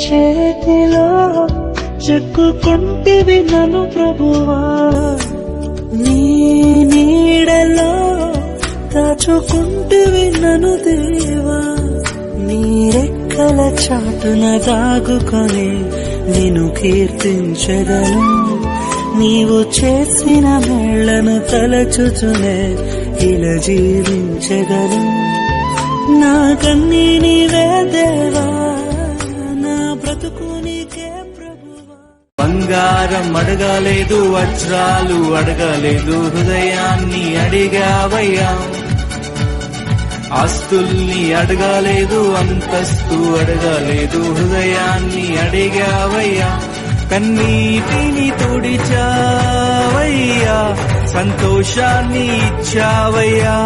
చేతిలో చెక్కుకుంటివి నన్ను ప్రభువా, నీ నీడలో దాచుకుంటివి నన్ను దేవా, నీ రెక్కల చాటున దాగుకొని నిన్ను కీర్తించెదను. నీవు చేసిన మేళ్లను తలచుచునే ఇలా జీవించెదను. నా కన్నీ నీవే దేవా, నా బ్రతుకు నీకే ప్రభువా. బంగారం అడగలేదు, వజ్రాలు అడగలేదు, హృదయాన్ని అడిగావయ్యా. ఆస్తుల్ని అడగలేదు, అంతస్తు అడగలేదు, హృదయాన్ని అడిగావయ్యా. కన్నీటిని తుడిచావయ్యా, సంతోషాన్ని ఇచ్చావయ్యా.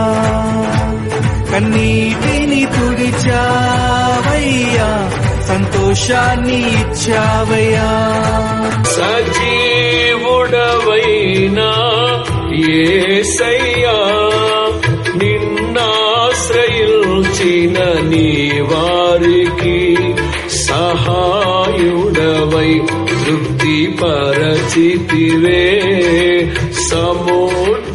కన్నీటిని తుడిచావయ్యా, సంతోషాన్ని ఇచ్చావయ్యా. సజీవుడవైనా యేసయ్యా, నిన్నాశ్రయించిన నీ వారికి సహాయుడవై తృప్తి పరచితివే. సముద్ర